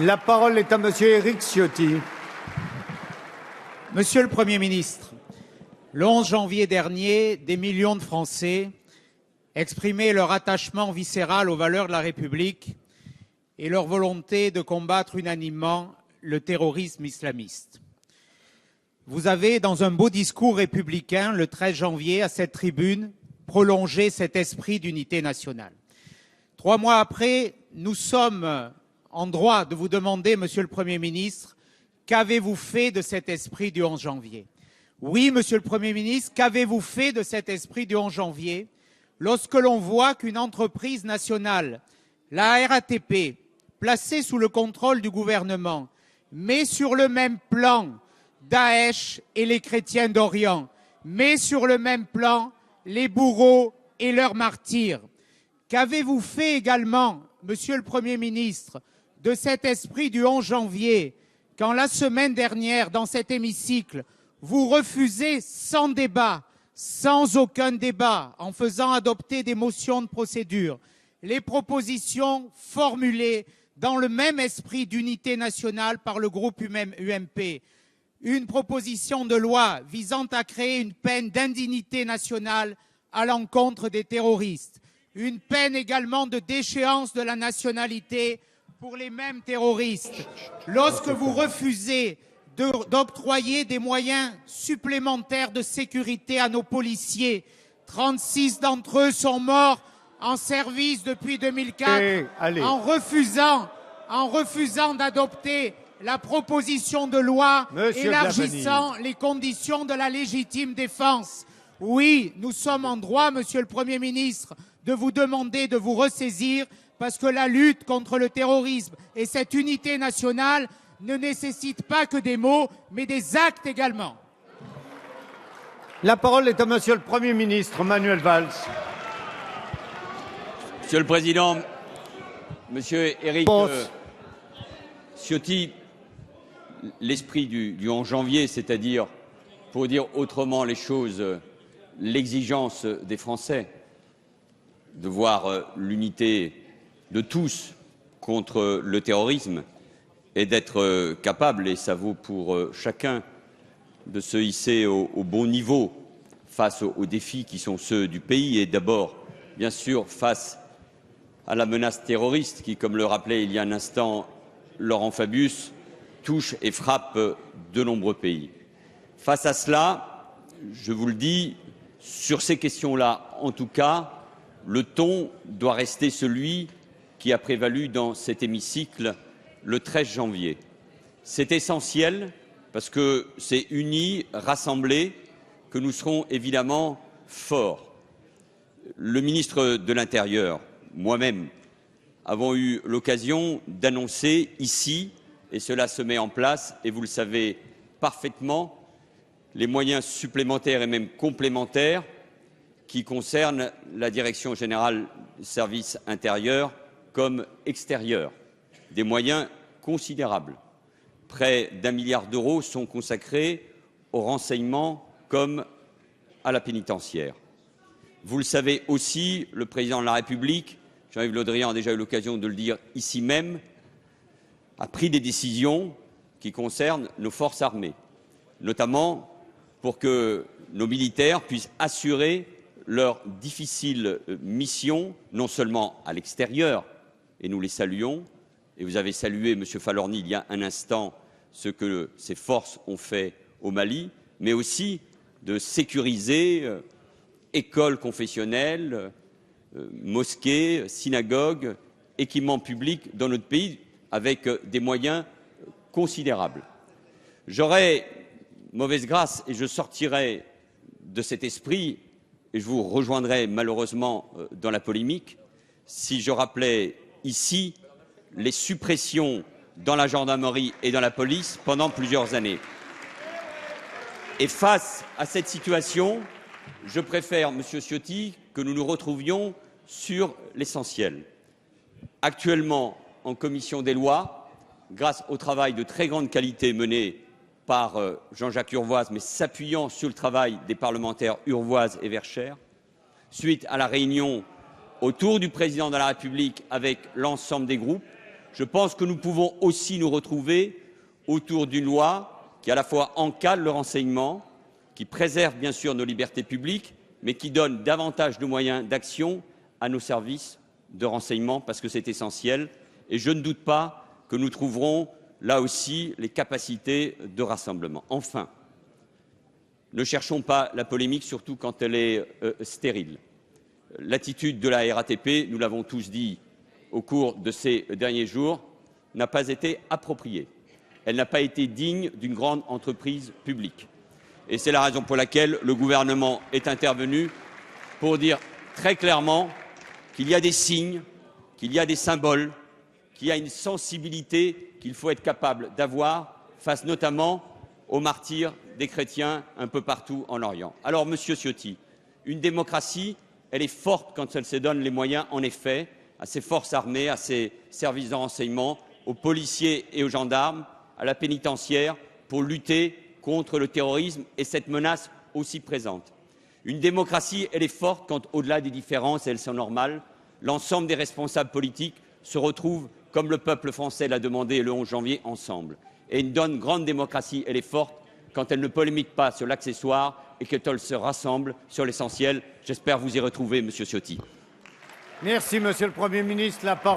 La parole est à Monsieur Éric Ciotti. Monsieur le Premier ministre, le 11 janvier dernier, des millions de Français exprimaient leur attachement viscéral aux valeurs de la République et leur volonté de combattre unanimement le terrorisme islamiste. Vous avez, dans un beau discours républicain, le 13 janvier, à cette tribune, prolongé cet esprit d'unité nationale. 3 mois après, nous sommes en droit de vous demander, Monsieur le Premier ministre, qu'avez-vous fait de cet esprit du 11 janvier? Oui, Monsieur le Premier ministre, qu'avez-vous fait de cet esprit du 11 janvier lorsque l'on voit qu'une entreprise nationale, la RATP, placée sous le contrôle du gouvernement, met sur le même plan Daesh et les chrétiens d'Orient, met sur le même plan les bourreaux et leurs martyrs? Qu'avez-vous fait également, Monsieur le Premier ministre, de cet esprit du 11 janvier, quand la semaine dernière, dans cet hémicycle, vous refusez sans débat, sans aucun débat, en faisant adopter des motions de procédure, les propositions formulées dans le même esprit d'unité nationale par le groupe UMP, une proposition de loi visant à créer une peine d'indignité nationale à l'encontre des terroristes, une peine également de déchéance de la nationalité pour les mêmes terroristes. Lorsque vous refusez d'octroyer des moyens supplémentaires de sécurité à nos policiers, 36 d'entre eux sont morts en service depuis 2004, en refusant d'adopter la proposition de loi élargissant les conditions de la légitime défense. Oui, nous sommes en droit, Monsieur le Premier ministre, de vous demander de vous ressaisir, parce que la lutte contre le terrorisme et cette unité nationale ne nécessitent pas que des mots, mais des actes également. La parole est à Monsieur le Premier ministre, Manuel Valls. Monsieur le Président, Monsieur Éric Ciotti, l'esprit du 11 janvier, c'est-à-dire, pour dire autrement les choses, l'exigence des Français de voir l'unité de tous contre le terrorisme et d'être capable, et ça vaut pour chacun, de se hisser au bon niveau face aux défis qui sont ceux du pays et d'abord, bien sûr, face à la menace terroriste qui, comme le rappelait il y a un instant Laurent Fabius, touche et frappe de nombreux pays. Face à cela, je vous le dis, sur ces questions-là, en tout cas, le ton doit rester celui qui a prévalu dans cet hémicycle le 13 janvier. C'est essentiel parce que c'est unis, rassemblés, que nous serons évidemment forts. Le ministre de l'Intérieur, moi-même, avons eu l'occasion d'annoncer ici, et cela se met en place, et vous le savez parfaitement, les moyens supplémentaires et même complémentaires qui concernent la Direction générale des services intérieurs comme extérieurs. Des moyens considérables. Près d'1 milliard d'euros sont consacrés au renseignement comme à la pénitentiaire. Vous le savez aussi, le Président de la République, Jean-Yves Le Drian a déjà eu l'occasion de le dire ici même, a pris des décisions qui concernent nos forces armées, notamment pour que nos militaires puissent assurer leur difficile mission, non seulement à l'extérieur, et nous les saluons, et vous avez salué, M. Falorni, il y a un instant, ce que ces forces ont fait au Mali, mais aussi de sécuriser écoles confessionnelles, mosquées, synagogues, équipements publics dans notre pays, avec des moyens considérables. J'aurais mauvaise grâce et je sortirai de cet esprit, et je vous rejoindrai malheureusement dans la polémique, si je rappelais ici les suppressions dans la gendarmerie et dans la police pendant plusieurs années. Et face à cette situation, je préfère, Monsieur Ciotti, que nous nous retrouvions sur l'essentiel. Actuellement, en commission des lois, grâce au travail de très grande qualité mené par Jean-Jacques Urvoas, mais s'appuyant sur le travail des parlementaires Urvoas et Vercher, suite à la réunion autour du Président de la République avec l'ensemble des groupes, Je pense que nous pouvons aussi nous retrouver autour d'une loi qui à la fois encadre le renseignement, qui préserve bien sûr nos libertés publiques, mais qui donne davantage de moyens d'action à nos services de renseignement, parce que c'est essentiel. Et je ne doute pas que nous trouverons là aussi les capacités de rassemblement. Enfin, ne cherchons pas la polémique, surtout quand elle est stérile. L'attitude de la RATP, nous l'avons tous dit au cours de ces derniers jours, n'a pas été appropriée. Elle n'a pas été digne d'une grande entreprise publique. Et c'est la raison pour laquelle le gouvernement est intervenu pour dire très clairement qu'il y a des signes, qu'il y a des symboles, qu'il y a une sensibilité qu'il faut être capable d'avoir face notamment aux martyrs des chrétiens un peu partout en Orient. Alors, Monsieur Ciotti, une démocratie, elle est forte quand elle se donne les moyens, en effet, à ses forces armées, à ses services de renseignement, aux policiers et aux gendarmes, à la pénitentiaire, pour lutter contre le terrorisme et cette menace aussi présente. Une démocratie, elle est forte quand, au-delà des différences, et elles sont normales, l'ensemble des responsables politiques se retrouvent, comme le peuple français l'a demandé le 11 janvier, ensemble. Et une grande démocratie, elle est forte quand elle ne polémique pas sur l'accessoire et qu'elle se rassemble sur l'essentiel. J'espère vous y retrouver, Monsieur Ciotti. Merci, Monsieur le Premier ministre. La parole